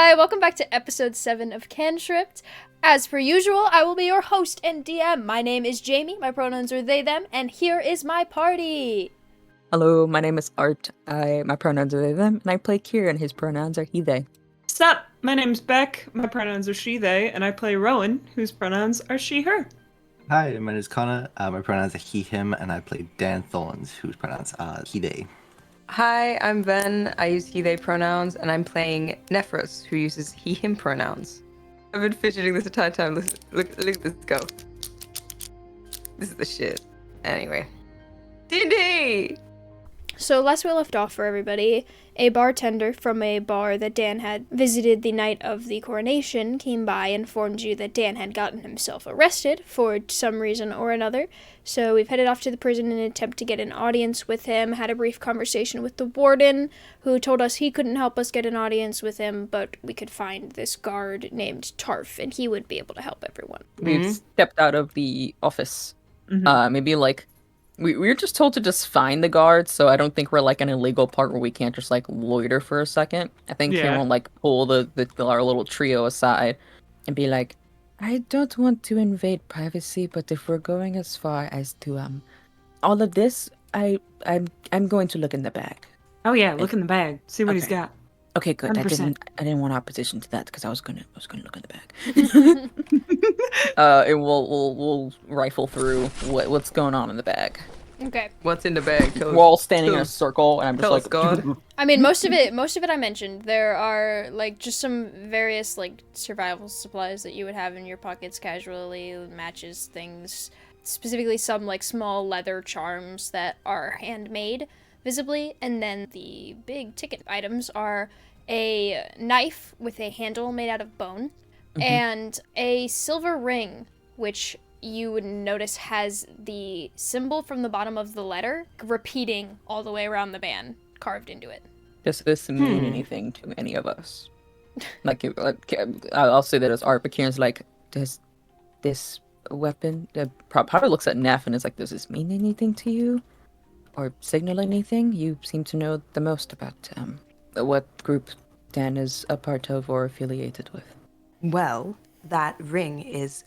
Hi, welcome back to episode 7 of Cantripped. As per usual, I will be your host and DM. My name is Jamie, my pronouns are they, them, and here is my party. Hello, my name is Art. My pronouns are they, them, and I play Kieran. His pronouns are he, they. Sup, my name's Beck, my pronouns are she, they, and I play Rowan, whose pronouns are she, her. Hi, my name is Connor. My pronouns are he, him, and I play Dan Thorns, whose pronouns are he, they. Hi, I'm Ben. I use he, they pronouns, and I'm playing Nephros, who uses he, him pronouns. I've been fidgeting this entire time. Look at this go. This is the shit. Anyway. D&D! So last we left off for everybody, a bartender from a bar that Dan had visited the night of the coronation came by and informed you that Dan had gotten himself arrested for some reason or another. So we've headed off to the prison in an attempt to get an audience with him, had a brief conversation with the warden, who told us he couldn't help us get an audience with him, but we could find this guard named Tarf, and he would be able to help everyone. We've stepped out of the office. Maybe like we were just told to just find the guards, so I don't think we're like an illegal part where we can't just like loiter for a second. I think Kieran will like pull our little trio aside and be like, I don't want to invade privacy, but if we're going as far as to all of this, I'm going to look in the bag. Oh yeah, look in the bag, see what he's got. Okay, good. 100%. I didn't want opposition to that because I was gonna look in the bag. And we'll rifle through what's going on in the bag. Okay. What's in the bag? We're all standing in a circle, and I'm just like, God. I mean, most of it I mentioned. There are, like, just some various, like, survival supplies that you would have in your pockets casually, matches, things, specifically some, like, small leather charms that are handmade, visibly, and then the big ticket items are a knife with a handle made out of bone, and a silver ring, which you would notice has the symbol from the bottom of the letter repeating all the way around the band, carved into it. does this mean anything to any of us? Like, I'll say that as Art, but Kieran's like, does this weapon, probably looks at Neff and is like, does this mean anything to you? Or signal anything? You seem to know the most about what group Dan is a part of or affiliated with. Well, that ring is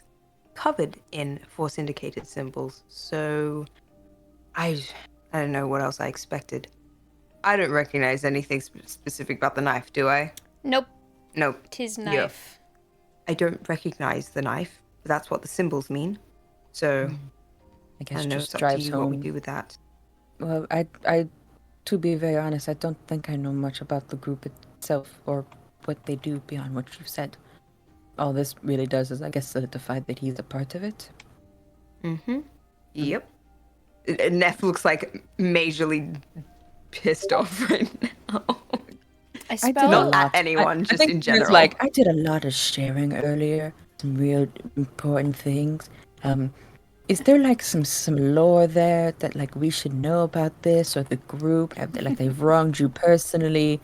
covered in Force-indicated symbols, so I don't know what else I expected. I don't recognize anything specific about the knife, do I? Nope. Nope. 'Tis knife. I don't recognize the knife, but that's what the symbols mean. So I guess know just it's up to drives you home. what we do with that. Well, I, to be very honest, I don't think I know much about the group itself or what they do beyond what you've said. All this really does is, I guess, solidify that he's a part of it. Yep. Neff looks like majorly pissed off right now. I I did spell a Not lot. at anyone, I just think in it's general. like, I did a lot of sharing earlier, some real important things. Is there like some lore there that like we should know about this or the group? Like they've wronged you personally?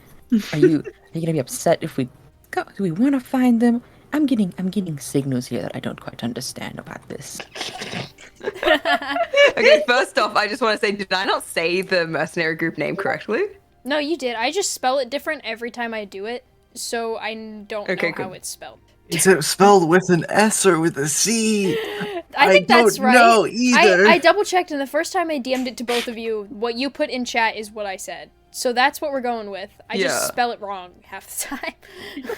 Are you gonna be upset if we go? Do we want to find them? I'm getting signals here that I don't quite understand about this. Okay, first off, I just want to say, did I not say the mercenary group name correctly? No, you did. I just spell it different every time I do it, so I don't Okay, know how good. it's spelled. Is it spelled with an S or with a C? I think that's don't right. know either. I double checked, and the first time I DM'd it to both of you, what you put in chat is what I said. So that's what we're going with. I just Yeah. spell it wrong half the time.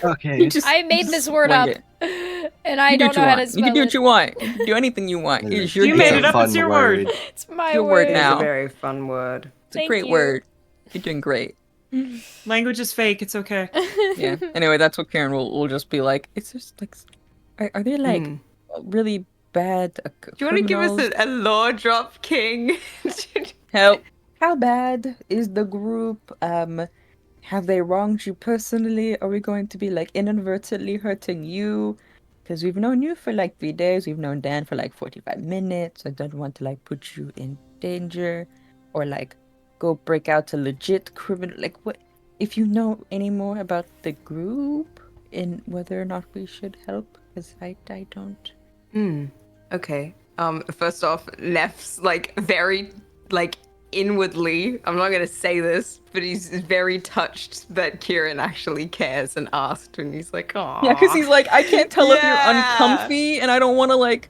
Okay. I made this word wing up, it. and I You do don't what you know how to want. spell You can do it. what you want. You can do anything you want. It's your You game. made It's it a up, it's fun your word. It's my Your word word. It is now. a very fun word. It's a Thank great you. word. You're doing great. Language is fake, it's okay. Yeah. Anyway, that's what Karen will just be like. It's just like, are they like really bad? Do you want to give us a lore drop, King? Help. How bad is the group? Have they wronged you personally? Are we going to be like inadvertently hurting you? Because we've known you for like 3 days. We've known Dan for like 45 minutes. I don't want to like put you in danger or like go break out a legit criminal. Like, what? If you know any more about the group and whether or not we should help, because I don't. Okay. First off, Neff's like very like inwardly, I'm not gonna say this, but he's very touched that Kieran actually cares and asked, and he's like, "Oh, Yeah, because he's like, I can't tell if you're Yeah. uncomfy, and I don't want to like,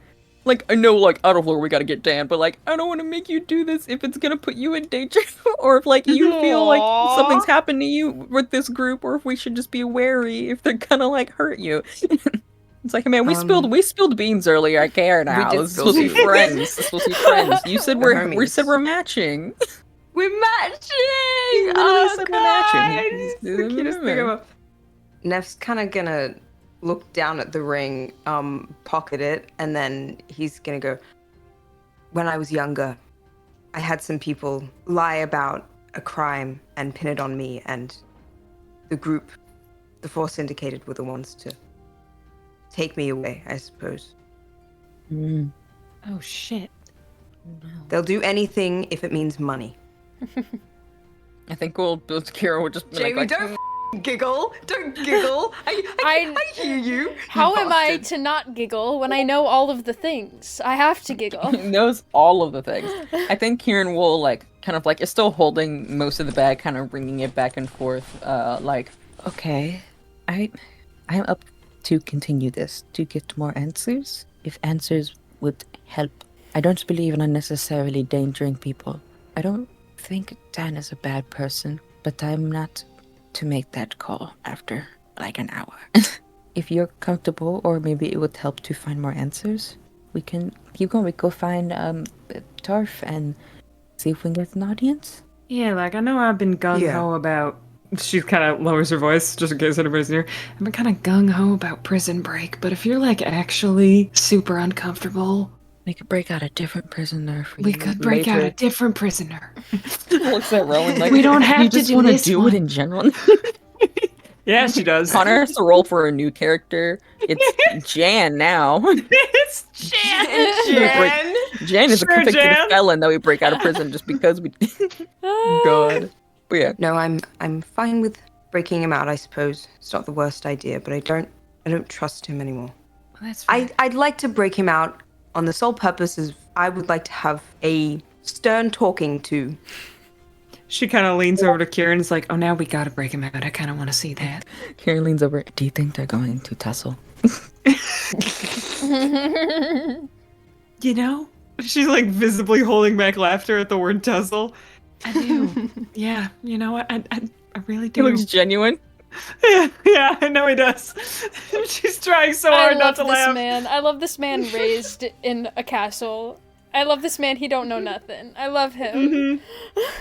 I know like out of lore we gotta get Dan, but like I don't want to make you do this if it's gonna put you in danger, or if like you feel like something's happened to you with this group, or if we should just be wary if they're gonna like hurt you." It's like, man, we spilled beans earlier. I care now. did This is spill supposed to be beans. friends. This is supposed to be friends. You said we homies. said we're matching. We're matching! literally Oh, said we're matching. guys! The cutest thing ever. Neff's kind of gonna look down at the ring, pocket it, and then he's gonna go, when I was younger, I had some people lie about a crime and pin it on me, and the group, the Force Indicated, were the ones to take me away, I suppose. Mm. Oh shit. They'll do anything if it means money. I think Kira would just be Jamie, like, don't giggle. Don't giggle. I hear you. How am I bastard. to not giggle when I know all of the things? I have to giggle. knows all of the things. I think Kieran will like kind of like is still holding most of the bag, kind of bringing it back and forth. Like, okay, I'm up to continue this to get more answers. If answers would help, I don't believe in unnecessarily endangering people. I don't think Dan is a bad person, but I'm not to make that call after like an hour. If you're comfortable, or maybe it would help to find more answers, we can keep going. We go find Tarf and see if we can get an audience. Yeah, like I know I've been gung ho about. She kind of lowers her voice just in case anybody's near. I've been kind of gung ho about Prison Break, but if you're like actually super uncomfortable, We could break out a different prisoner for we you could break out a different prisoner. Looks at Rowan like, We don't have you to just do want to this do one." it in general. Yeah, she does. Connor has to roll for a new character. It's Jan now. It's Jan. Jan is a Sure, convicted Jan. felon that we break out of prison just because we. God. But yeah. No, I'm fine with breaking him out, I suppose. It's not the worst idea, but I don't trust him anymore. Well, that's fine. I'd like to break him out on the sole purpose of I would like to have a stern talking to. She kind of leans over to Kieran and is like, oh, now we gotta break him out. I kind of want to see that. Karen leans over. Do you think they're going to tussle? You know? She's like visibly holding back laughter at the word tussle. I do. Yeah, you know what? I really He do. looks genuine. Yeah, I know he does. She's trying so I hard love not to this laugh. man. I love this man raised in a castle. I love this man. He don't know nothing. I love him.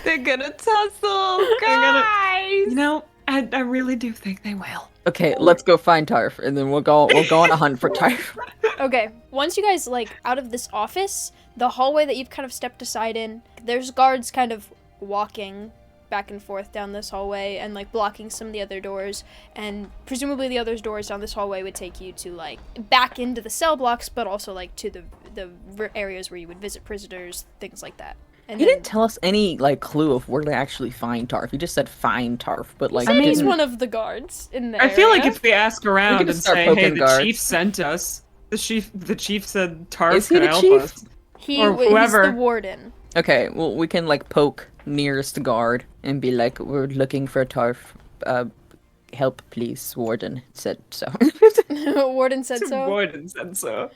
They're gonna tussle, gonna- guys. You know, I really do think they will. Okay, let's go find Tarf, and then we'll go on a hunt for Tarf. Okay, once you guys like out of this office, the hallway that you've kind of stepped aside in, there's guards kind of walking back and forth down this hallway and like blocking some of the other doors, and presumably the other doors down this hallway would take you to like back into the cell blocks, but also like to the areas where you would visit prisoners, things like that. And He then, didn't tell us any like clue of where to actually find Tarf. He just said find Tarf, but like I mean, he's didn't- one of the guards in there. I feel like if we ask around could and just start say, hey, poking the guards. chief sent us. The chief said Tarf Is he could the help chief? us. he's whoever. the warden. Okay, well, we can like poke nearest guard and be like, we're looking for Tarf. Help, please. Warden said so. Warden said so. Warden said so.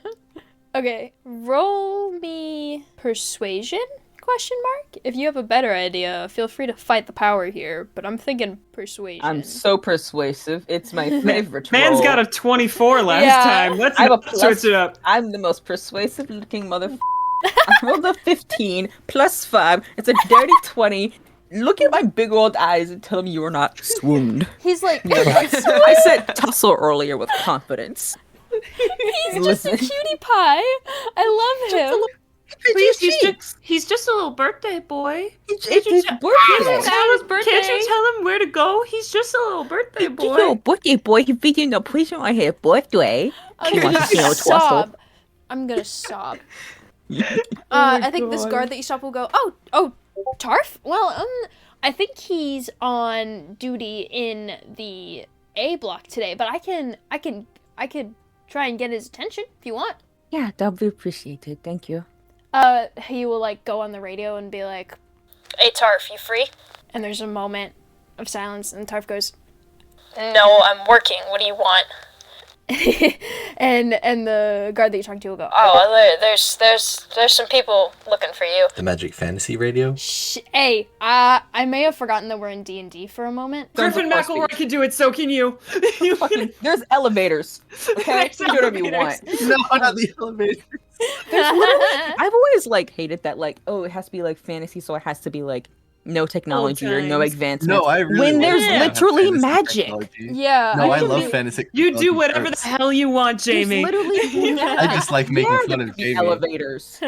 Okay, roll me persuasion? Question mark. If you have a better idea, feel free to fight the power here. But I'm thinking persuasion. I'm so persuasive. It's my favorite Man's role. got a 24 last Yeah. time. Let's I have a not plus. switch it up. I'm the most persuasive looking motherfucker. I rolled a 15 plus 5. It's a dirty 20. Look at my big old eyes and tell me you're not swooned. He's like, I said tussle earlier with confidence. he's just a cutie pie. I love him. He's just a little birthday boy. It's his birthday. Can't you tell him where to go? He's just a little birthday He's a little birthday boy. He's feeding the prison on his birthday. I'm He wants to gonna see no sob. I'm gonna sob. I think this guard that you stop will go, oh, Tarf? Well, I think he's on duty in the A block today, but I could try and get his attention if you want. Yeah, that would be appreciated. Thank you. He will like go on the radio and be like, Hey, Tarf, you free? And there's a moment of silence, and Tarf goes, No, I'm working. What do you want? and the guard that you're talking to will go, Oh, there's some people looking for you. The Magic Fantasy Radio? Hey, I may have forgotten that we're in D&D for a moment. Griffin McElroy can do it, so can you. There's elevators. Okay, There's you do whatever you want. No, not the elevator. There's literally, I've always like hated that, like, oh, it has to be like fantasy, so it has to be like no technology or no times. advancements. No, I really when love there's to have literally fantasy magic. technology. Yeah. No, I could love be- fantasy You technology do whatever the first. hell you want, There's Jamie. literally I just like making Yeah, fun there of could be Jamie. elevators.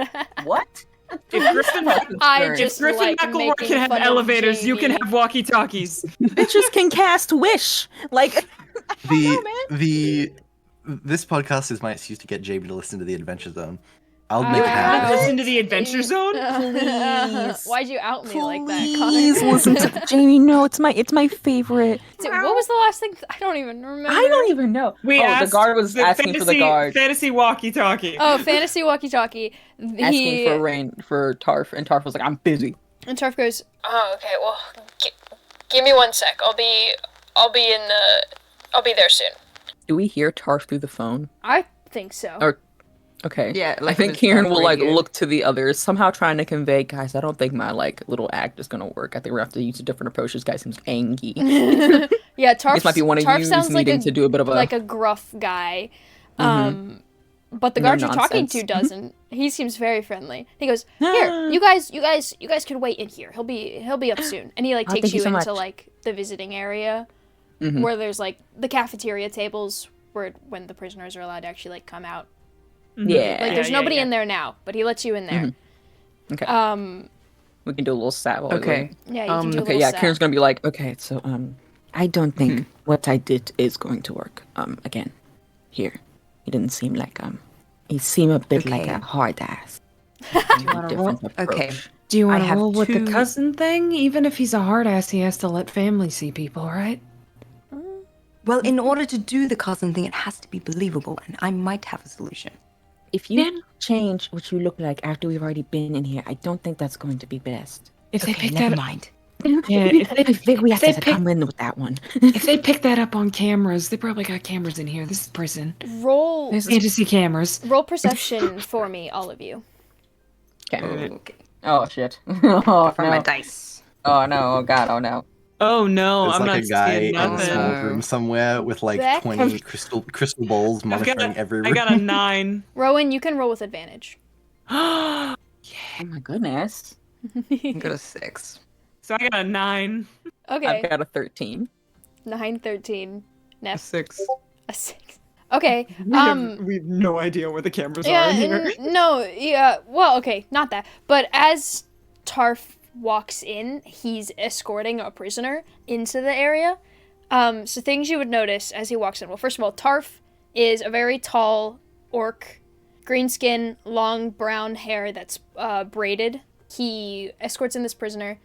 What? If Griffin, I if just Griffin like McElroy making can have fun of elevators, you can Jamie. have walkie-talkies. Bitches can cast wish. Like, This podcast is my excuse to get Jamie to listen to the Adventure Zone. I'll make it happen. Listen to the Adventure Zone? Please. Why'd you out me like that, please Connor? listen to Jamie. No, it's my favorite. What was the last thing? I don't even remember. I don't even know. The guard was asking for the guard. Fantasy walkie-talkie. Oh, fantasy walkie-talkie. Asking for Tarf, and Tarf was like, I'm busy. And Tarf goes, Oh, okay. Well, give me 1 sec. I'll be there soon. Do we hear Tarf through the phone? I think so. Or okay. Yeah, I like think if it's Kieran on will like radio. look to the others, somehow trying to convey, guys, I don't think my like little act is gonna work. I think we're gonna have to use a different approach. This guy seems angry. Yeah, Tarf. This might be one of Tarf you sounds like needing to do a bit of a like a gruff guy. But the guard you're talking to nonsense. doesn't. He seems very friendly. He goes, Here, you guys can wait in here. He'll be up soon. And he like Oh, takes thank you you so into much. like the visiting area Mhm. where there's like the cafeteria tables where when the prisoners are allowed to actually like come out. Yeah. Like there's nobody in there now, but he lets you in there. Okay. Um We can do a little sat while we Okay. wait. yeah, you can do a Okay, little yeah, sat. Kieran's gonna be like, okay, so I don't think what I did is going to work. Again, here. He didn't seem like he seemed a bit like Okay. a hard ass. Okay. Do you want I to have roll with the two- cousin thing? Even if he's a hard ass, he has to let family see people, right? Well, in order to do the cousin thing, it has to be believable, and I might have a solution. If you change what you look like after we've already been in here, I don't think that's going to be best. If they Okay, pick never that, mind. yeah, I think we have they to pick- come in with that one. if they pick that up on cameras, they probably got cameras in here. This is prison. Roll There's fantasy cameras. roll perception for me, all of you. Okay. Okay. Oh shit. Oh For my no. dice. Oh no. Oh god. Oh no. Oh no, There's I'm like not a guy seeing in a nothing. small No. room somewhere with like Beck? 20 crystal balls monitoring every room. I got a 9. Rowan, you can roll with advantage. Oh my goodness. I got a 6. So I got a 9. Okay. I've got a 13. 9, 13. A Neff, 6. a 6. Okay. We have no idea where the cameras Yeah, are in here. no, yeah, well, okay, not that. But as Tarf walks in, he's escorting a prisoner into the area. So things you would notice as he walks in. Well, first of all, Tarf is a very tall orc, green skin, long brown hair that's braided. He escorts in this prisoner.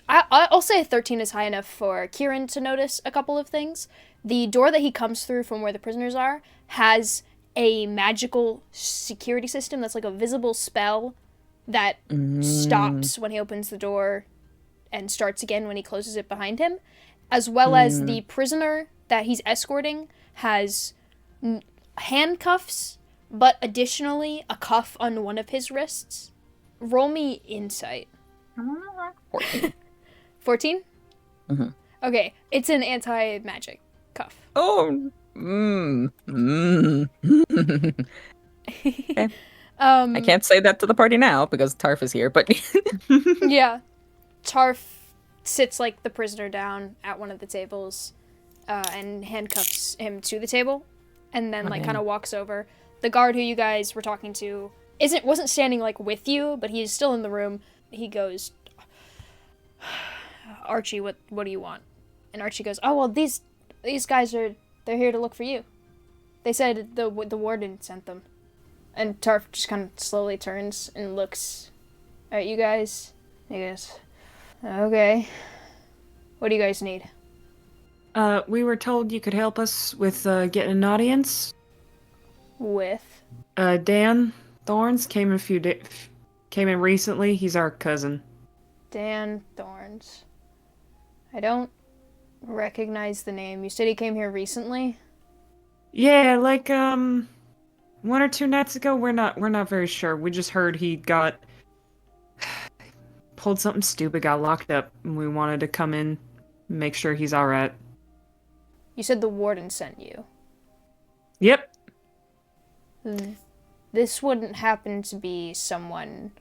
I'll say 13 is high enough for Kieran to notice a couple of things. The door that he comes through from where the prisoners are has a magical security system that's like a visible spell that stops when he opens the door and starts again when he closes it behind him, as well as the prisoner that he's escorting has handcuffs, but additionally a cuff on one of his wrists. Roll me insight. 14. 14? Mhm. Okay, it's an anti-magic cuff. Oh. Okay. I can't say that to the party now because Tarf is here, but Yeah. Tarf sits like the prisoner down at one of the tables and handcuffs him to the table and then like Okay. kind of walks over. The guard who you guys were talking to wasn't standing like with you, but he's still in the room. He goes, Archie, what do you want? And Archie goes, oh, well, these guys they're here to look for you. They said the warden sent them. And Tarf just kind of slowly turns and looks at you guys. He goes, okay. What do you guys need? We were told you could help us with getting an audience. With? Dan Thorns came in recently. He's our cousin. Dan Thorns. I don't recognize the name. You said he came here recently? Yeah, like 1 or 2 nights ago. We're not very sure. We just heard he got pulled something stupid, got locked up, and we wanted to come in, make sure he's all right. You said the warden sent you. Yep. This wouldn't happen to be someone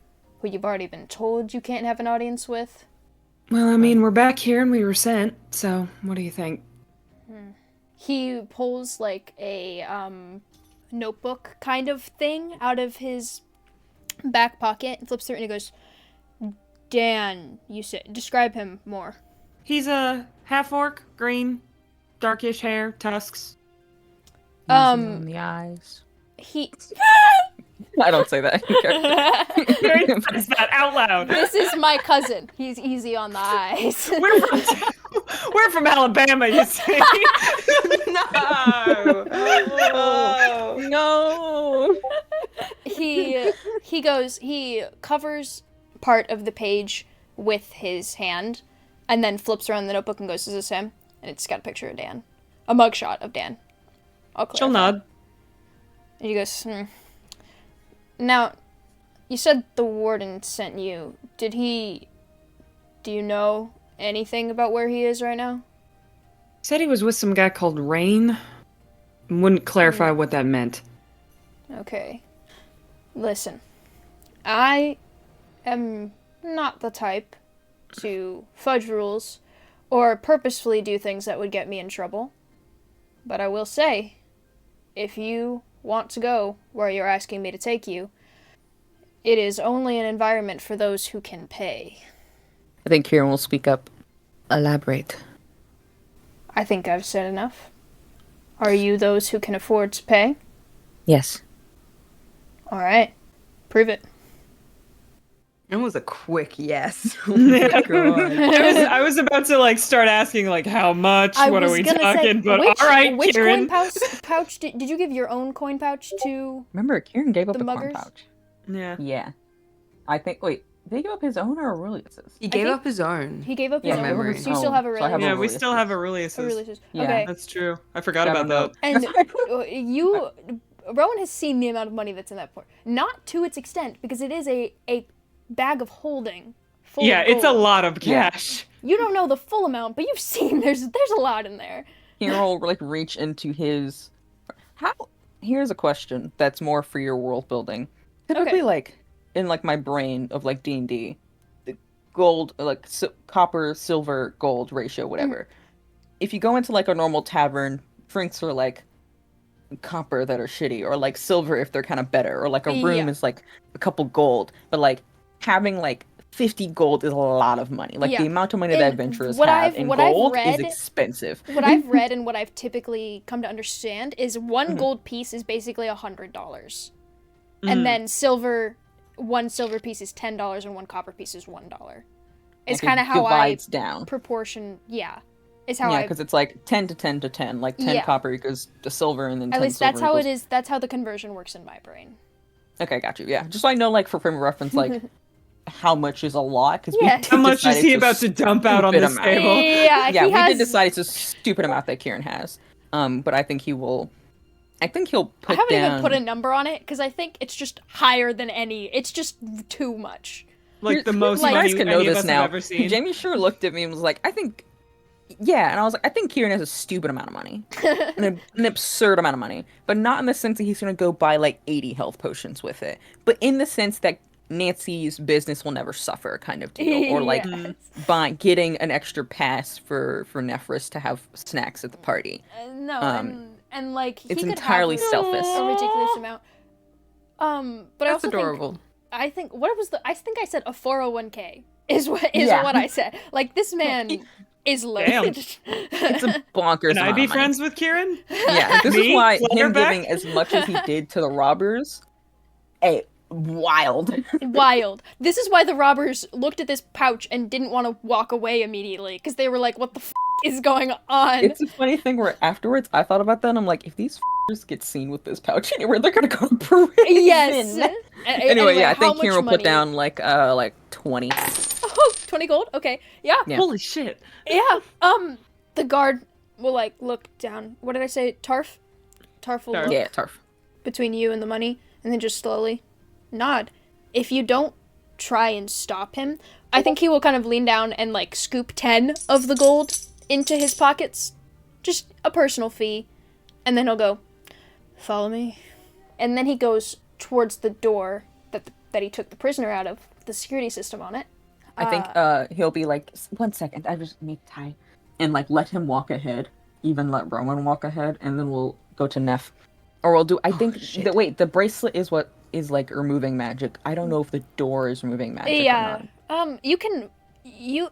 who you've already been told you can't have an audience with? Well, I mean, we're back here and we were sent, so what do you think? He pulls like a notebook kind of thing out of his back pocket and flips through it and he goes, Dan, you said, describe him more. He's a half-orc, green, darkish hair, tusks. On the eyes. He... I don't say that. Very says that out loud. This is my cousin. He's easy on the eyes. We're from Alabama, you see. No. No. He covers part of the page with his hand and then flips around the notebook and goes, is this him? And it's got a picture of Dan. A mugshot of Dan. I'll clarify. She'll nod. And he goes, Now, you said the warden sent you. Do you know anything about where he is right now? Said he was with some guy called Rain. Wouldn't clarify what that meant. Okay. Listen, I am not the type to fudge rules or purposefully do things that would get me in trouble. But I will say, if you want to go where you're asking me to take you, it is only an environment for those who can pay. I think Kieran will speak up. Elaborate. I think I've said enough. Are you those who can afford to pay? Yes. All right. Prove it. It was a quick yes. Oh my God. I was about to start asking how much, what are we talking, but all right, which Kieran. coin pouch did you give your own coin pouch to? Remember, Kieran gave up The a muggers? corn pouch. Yeah. Yeah. I think, wait, did he give up his own or Aurelius's? He gave think- up his own. He gave up his Yeah, own. memory. So you still have a So I have Aurelius. Yeah, we still have Aurelius's. Aurelius's. Yeah. Okay. That's true. I forgot Got about a that. note. And Rowan has seen the amount of money that's in that port. Not to its extent, because it is a bag of holding. Full Yeah, of it's a gold. lot of Yeah. cash. You don't know the full amount, but you've seen there's a lot in there. Kieran will reach into his. Here's a question that's more for your world building. Typically, in my brain of D&D, the gold, copper, silver, gold ratio, whatever. If you go into a normal tavern, drinks are copper that are shitty, or silver if they're kind of better, or a room Yeah. is a couple gold, but having 50 gold is a lot of money. Yeah. The amount of money that And adventurers what have I've- in what I've gold is read- expensive. What I've read and what I've typically come to understand is one gold piece is basically $100. And then one silver piece is $10 and one copper piece is $1. It's It kind of how I divides down. proportion, it's how Yeah, I, because it's 10 to 10 to 10. 10 Yeah. copper equals the silver, and then at 10 least silver that's how it equals... is, that's how the conversion works in my brain. Okay, got you. Yeah, just so I know, for frame of reference, how much is a lot. Because Yeah. How much is he about to dump out on this amount. table? Yeah, Yeah, he we has, did decide it's a stupid amount that Kieran has. But I think he will. I think he'll put I haven't down. even put a number on it, because I think it's just higher than any, it's just too much. The most Like- You money guys can know any of this us now. have ever seen. Jamie sure looked at me and was like, "I think." Yeah, and I was like, I think Kieran has a stupid amount of money, an absurd amount of money, but not in the sense that he's gonna go buy 80 health potions with it, but in the sense that Nancy's business will never suffer, kind of deal, or Yes. by getting an extra pass for Nephris to have snacks at the party. No, and he It's could entirely have selfish. a ridiculous amount. But I That's also adorable. think I think I think I said a 401k is what Yeah. what I said. This man is loaded. It's a bonkers. Can I amount be of money. friends with Kieran? Yeah, this Me? is why Flutter him back? giving as much as he did to the robbers, wild. Wild. This is why the robbers looked at this pouch and didn't want to walk away immediately, because they were like, "What the is going on?" It's a funny thing where afterwards I thought about that and I'm like, if these get seen with this pouch anywhere, they're gonna go to prison. Yes. Anyway, yeah, I how think much Kieran will put money? down 20. Oh, 20 gold? Okay. Yeah. Yeah. Holy shit. Yeah. The guard will like look down. What did I say? Tarf? Tarf will Tarf. look Yeah, Tarf. between you and the money and then just slowly nod. If you don't try and stop him, I think he will kind of lean down and like scoop 10 of the gold into his pockets. Just a personal fee. And then he'll go, follow me. And then he goes towards the door that he took the prisoner out of, with the security system on it. I think he'll be like, 1 second, I just need time. And like let him walk ahead. Even let Rowan walk ahead, and then we'll go to Neff. Or we'll do the bracelet is what is like removing magic. I don't know if the door is removing magic or not.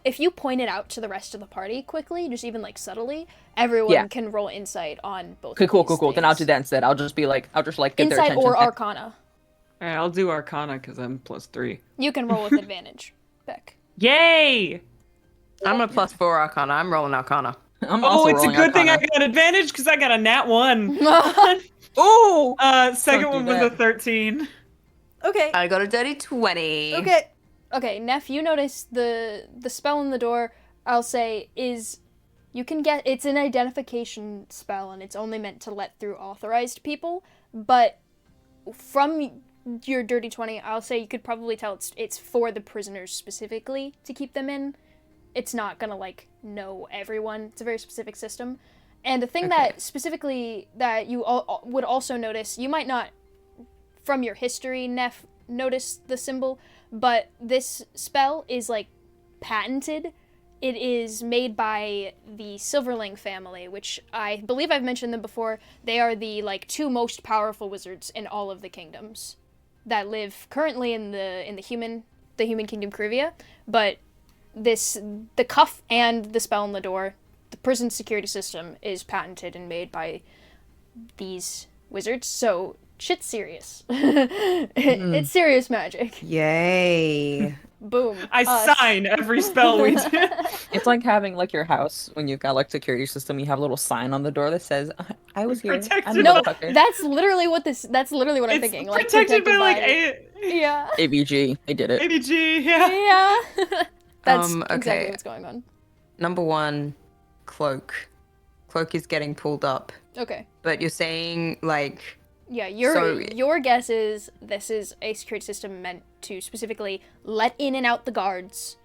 If you point it out to the rest of the party quickly, just even like subtly, everyone can roll insight on both. Okay, cool. Things. Then I'll do that instead. I'll just get their insight attention. or Arcana. Alright, I'll do Arcana because I'm +3. You can roll with advantage, Beck. Yay! I'm a +4 Arcana. I'm rolling Arcana. It's a good thing I got advantage because I got a nat 1. Oh! Second one was a 13. Okay. I got a dirty 20. Okay, Neff, you notice the spell on the door, I'll say, is you can get it's an identification spell and it's only meant to let through authorized people, but from your dirty 20, I'll say you could probably tell it's for the prisoners specifically to keep them in. It's not gonna like know everyone. It's a very specific system. And the thing that specifically that you would also notice, you might not from your history, Neff, notice the symbol, but this spell is like patented. It is made by the Silverling family, which I believe I've mentioned them before. They are the like 2 most powerful wizards in all of the kingdoms that live currently in the human kingdom Krivia, but the cuff and the spell on the door, the prison security system is patented and made by these wizards, so shit's serious. It's serious magic. Yay. Boom. I sign every spell we do. It's like having like your house when you've got like security system. You have a little sign on the door that says, "I was here." Protected. No, that's literally what I'm thinking. Like protected by like yeah. ABG. They did it. ABG, yeah. Yeah. That's okay. exactly what's going on. Number 1, cloak. Cloak is getting pulled up. Okay. But you're saying like Yeah, your guess is this is a security system meant to specifically let in and out the guards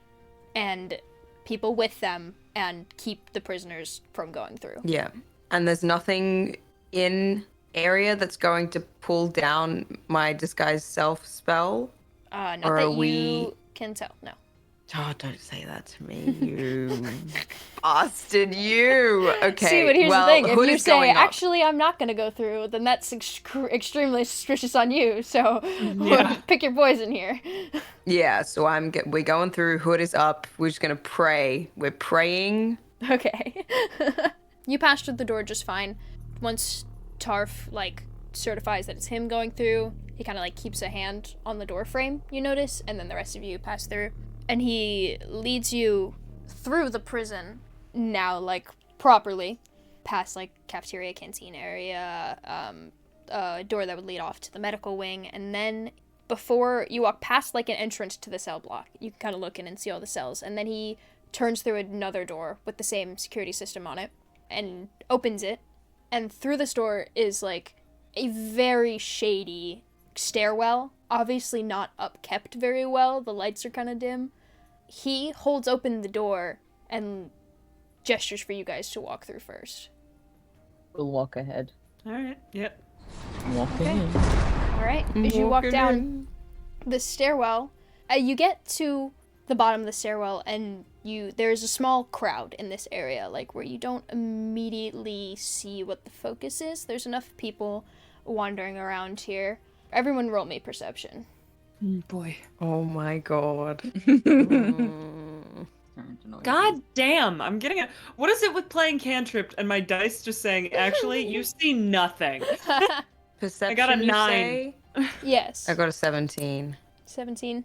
and people with them and keep the prisoners from going through. Yeah. And there's nothing in area that's going to pull down my disguise self spell? Not that you can tell, no. Oh, don't say that to me, you bastard, you. Okay, See, but here's the thing. If Hood you is say, going up. actually, I'm not going to go through, then that's extremely suspicious on you. So pick your poison here. Yeah, so we're going through. Hood is up. We're just going to pray. We're praying. Okay. You passed through the door just fine. Once Tarf, like, certifies that it's him going through, he kind of, like, keeps a hand on the door frame, you notice, and then the rest of you pass through. And he leads you through the prison now, like, properly, past, like, cafeteria, canteen area, a door that would lead off to the medical wing, and then before you walk past, like, an entrance to the cell block, you can kind of look in and see all the cells, and then he turns through another door with the same security system on it, and opens it, and through this door is, like, a very shady stairwell, obviously not upkept very well, the lights are kind of dim. He holds open the door and gestures for you guys to walk through first. We'll walk ahead. Alright, yep. Walking in. Alright, as you walk down the stairwell, you get to the bottom of the stairwell and there's a small crowd in this area, like where you don't immediately see what the focus is. There's enough people wandering around here. Everyone roll me perception. Boy. Oh my god. God damn, I'm getting it. What is it with playing Cantripped and my dice just saying, actually, you see nothing? Perception, I got a 9. Say? Yes. I got a 17. 17.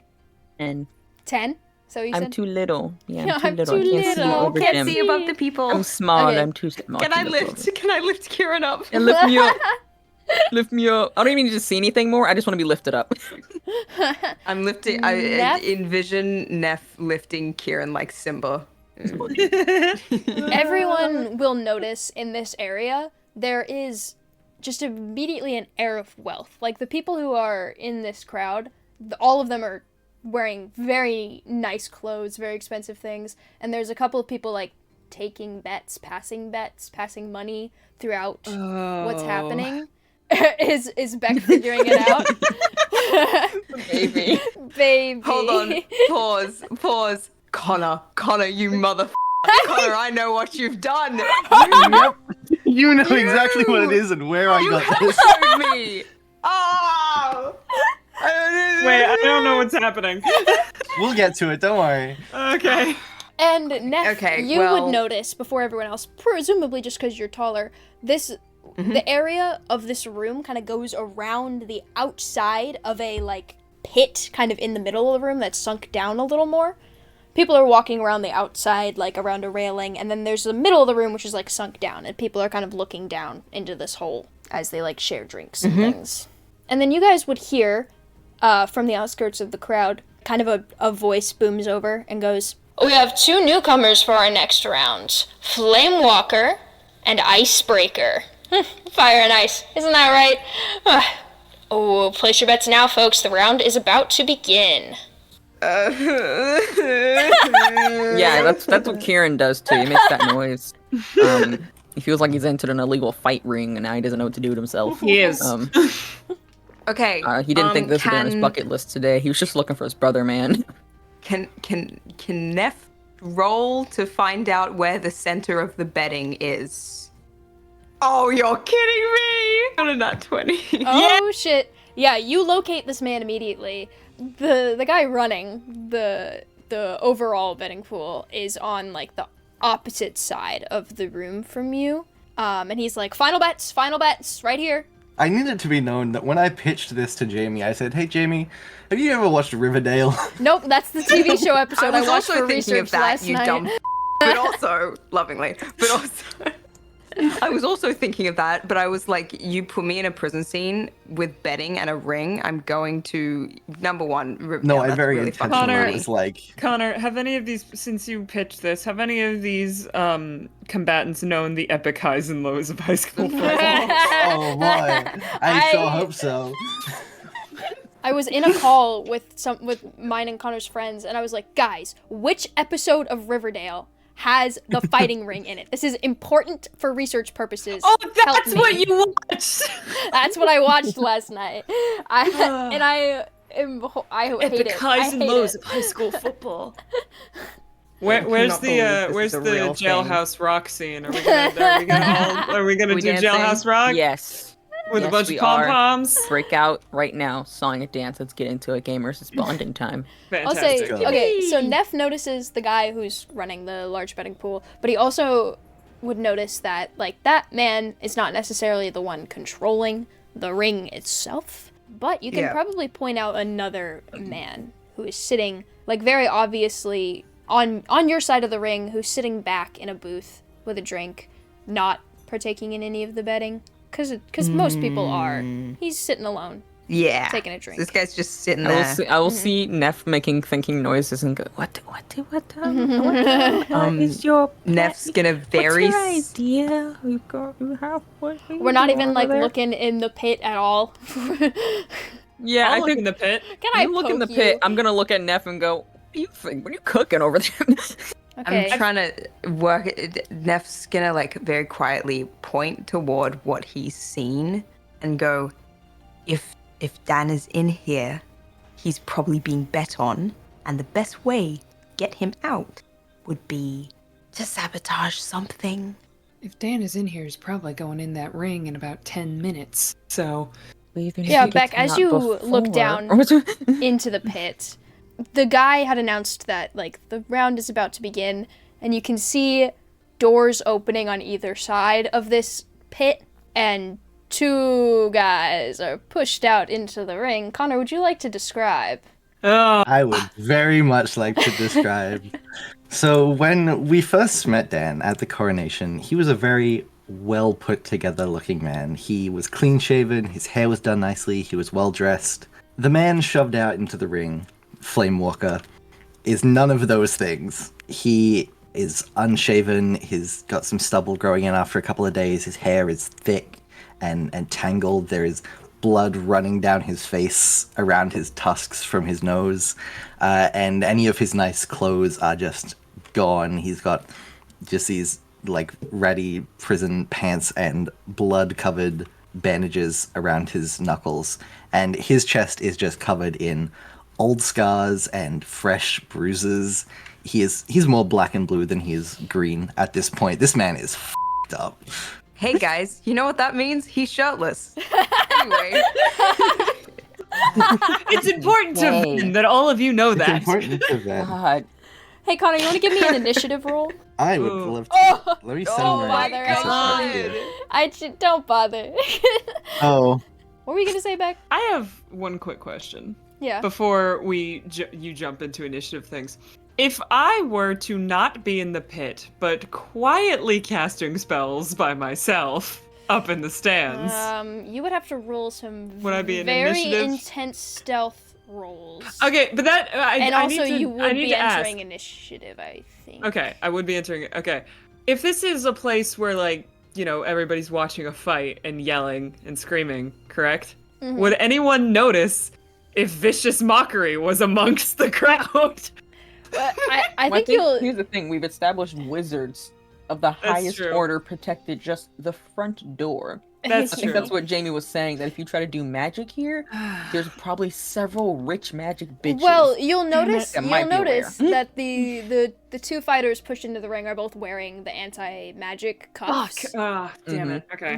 And 10? So you said? I'm too little. Yeah, I'm too little. too I can't see little. over Can't him. see above the people. I'm small. Okay. I'm too small. Can I lift Kieran up? And lift me up. Lift me up. I don't even need to see anything more. I just want to be lifted up. I'm lifting. I Neff? envision Neff lifting Kieran like Simba. Everyone will notice in this area there is just immediately an air of wealth. Like the people who are in this crowd, all of them are wearing very nice clothes, very expensive things, and there's a couple of people like taking bets, passing money throughout what's happening. Is Beck figuring it out? Baby. Hold on. Pause. Connor, you mother. Connor, I know what you've done. Yep. You know exactly what it is and where I got this. Showed me. Oh. Wait, I don't know what's happening. We'll get to it. Don't worry. Okay. And Neff, Okay, you well- would notice before everyone else, presumably just because you're taller, the area of this room kind of goes around the outside of a like pit kind of in the middle of the room that's sunk down a little more. People are walking around the outside, like around a railing, and then there's the middle of the room which is like sunk down, and people are kind of looking down into this hole as they like share drinks and things. And then you guys would hear from the outskirts of the crowd, kind of a voice booms over and goes, "We have 2 newcomers for our next round, Flame Walker and Icebreaker." Fire and ice, isn't that right? Oh, place your bets now, folks. The round is about to begin. Yeah, that's what Kieran does too. He makes that noise. He feels like he's entered an illegal fight ring and now he doesn't know what to do with himself. He is. Okay. He didn't think this would be on his bucket list today. He was just looking for his brother, man. Can Neff roll to find out where the center of the bedding is? Oh, you're kidding me! Got a nat 20. Oh shit. Yeah, you locate this man immediately. The guy running the overall betting pool is on like the opposite side of the room from you. And he's like, final bets, right here. I need it to be known that when I pitched this to Jamie, I said, "Hey Jamie, have you ever watched Riverdale?" Nope, that's the TV show episode I was watched also for thinking research of that, last you night. dumb but also, lovingly, but also... I was also thinking of that, but I was like, you put me in a prison scene with betting and a ring, I'm going to, number one, No, I that's very really fucking intentionally Connor- was like, Connor, have any of these, since you pitched this, have any of these combatants known the epic highs and lows of high school football? "Oh my, I sure hope so." I was in a call with mine and Connor's friends, and I was like, guys, which episode of Riverdale has the fighting ring in it? This is important for research purposes. Oh, Help that's me. what you watched! That's what I watched last night. I hate Epic it. highs and hate lows it. of high school football. Where's cannot believe this where's is a the real thing. Jailhouse Rock scene? Are we gonna We do dancing? Jailhouse Rock Yes. with a Yes, bunch we of pom are. poms? Break out right now, song and dance. Let's get into it. Gamers, it's bonding time. I'll say, Fantastic. okay, so Neff notices the guy who's running the large betting pool, but he also would notice that, like, that man is not necessarily the one controlling the ring itself, but you can Yeah. probably point out another man who is sitting, like, very obviously on your side of the ring, who's sitting back in a booth with a drink, not partaking in any of the betting, because most people are. He's sitting alone. Yeah. Taking a drink. This guy's just sitting I will there. see. I will see Neff making thinking noises and go, what is your Neff's gonna very... What's your idea? We're not even, like, looking in the pit at all. Yeah, I'll I look think in the pit. Can I you look in the poke pit. you? I'm gonna look at Neff and go, what do you think? What are you cooking over there? Okay. I'm trying to work it. Neff's gonna like very quietly point toward what he's seen and go, if Dan is in here, he's probably being bet on, and the best way to get him out would be to sabotage something. If Dan is in here, he's probably going in that ring in about 10 minutes. So Yeah, Beck, as you look down into the pit, the guy had announced that, like, the round is about to begin, and you can see doors opening on either side of this pit, and 2 guys are pushed out into the ring. Connor, would you like to describe? I would very much like to describe. So when we first met Dan at the coronation, he was a very well put together looking man. He was clean shaven, his hair was done nicely, he was well dressed. The man shoved out into the ring, Flame Walker, is none of those things. He is unshaven, he's got some stubble growing in after a couple of days, his hair is thick and tangled, there is blood running down his face around his tusks from his nose, and any of his nice clothes are just gone. He's got just these like ratty prison pants and blood covered bandages around his knuckles, and his chest is just covered in old scars and fresh bruises. He's more black and blue than he is green at this point. This man is f***ed up. Hey guys, you know what that means? He's shirtless. Anyway. It's important to Vin that all of you know It's that. important to that. God. Hey, Connor, you want to give me an initiative roll? I would Ooh. love to. Oh, Let me send don't my bother. SFX. Don't bother. Oh, What were you gonna say, Beck? I have one quick question Yeah. before you jump into initiative things. If I were to not be in the pit, but quietly casting spells by myself up in the stands, You would have to roll some Would I be an very initiative? intense stealth rolls. okay, but that And I also, need to, you I would need be to ask. entering initiative, I think. Okay, I would be entering it. Okay. If this is a place where, like, you know, everybody's watching a fight and yelling and screaming, correct? Mhm. Would anyone notice if Vicious Mockery was amongst the crowd? But I Well, think you'll. Here's the thing: we've established wizards of the highest true. order protected just the front door. That's I true. think that's what Jamie was saying. That if you try to do magic here, there's probably several rich magic bitches. Well, you'll notice. That You'll might be notice aware. that the two fighters pushed into the ring are both wearing the anti-magic cuffs. Ah, damn it. Okay.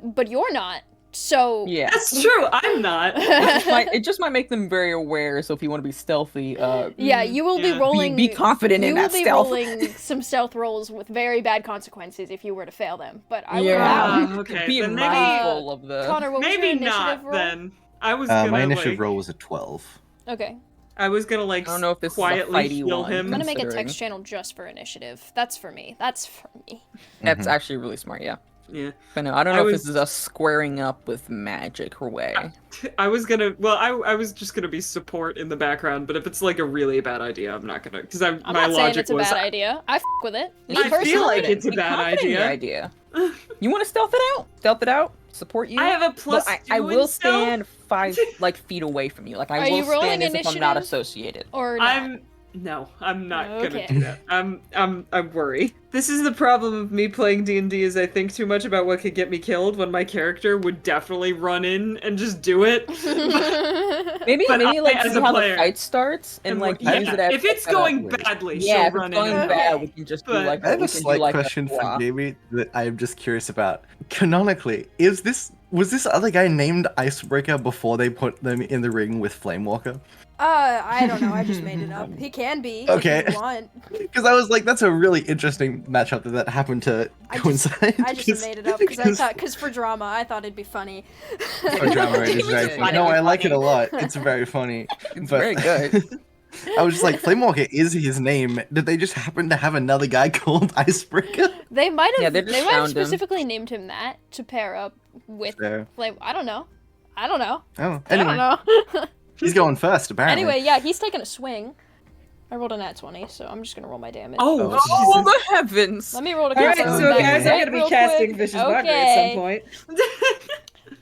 But you're not. So. yeah. That's true. I'm not. It just might make them very aware. So if you want to be stealthy, Yeah, you will be Yeah. rolling. be confident in You will that be stealth. rolling some stealth rolls with very bad consequences if you were to fail them. But I would Yeah. allow it. Ah, okay. Be Then maybe, mindful of the. Connor, what was your maybe initiative not roll? then. I was gonna my initiative like, roll was a 12. Okay. I was gonna like I don't know if this is a quietly fighty heal one. him. I'm gonna make a Considering. text channel just for initiative. That's for me. That's for me. That's actually really smart. Yeah. Yeah. But no, I don't I know if was- this is a squaring up with magic or way. I was gonna. Well, I was just gonna be support in the background, but if it's like a really bad idea, I'm not gonna. Because I'm my not saying logic it's a was. bad idea. I f with it. Me I feel personally. like it's a Be bad confident in your idea. idea. You want to stealth it out? Stealth it out. Support you. I have a plus But 2 I will in stealth. stand 5 feet away from you. Like I Are will you rolling stand as if I'm not initiative? associated. Or not. I'm not Okay. gonna do that. I worry. This is the problem of me playing D&D is I think too much about what could get me killed when my character would definitely run in and just do it. Maybe But I, like as see a how player, the fight starts and like yeah, use it as if it's like, going wait. badly, yeah, she'll if run it's going in. and- bad, we can just do But- like I have we a can do, slight like, question for blah. Jamie that I'm just curious about. Canonically, was this other guy named Icebreaker before they put them in the ring with Flamewalker? I don't know. I just made it up. He can be. Okay. If you want. Because I was like, that's a really interesting matchup that happened to I just- coincide. I just made it up because for drama, I thought it'd be funny. For drama, it is very It's funny. No, I like it a lot. It's very funny. It's But- very good. I was just like, Flamewalker is his name. Did they just happen to have another guy called Icebreaker? They might Yeah, have. they They just might have found him. specifically named him that to pair up with There. Flame. I don't know. Oh, I anyway, don't know. he's going first, apparently. Anyway, yeah, he's taking a swing. I rolled a nat 20, so I'm just gonna roll my damage. Oh, Oh, Jesus. the heavens! Let me roll to All right, confirm so that guys, I'm right gonna be real casting quick. Vicious Mockery at some Okay. point.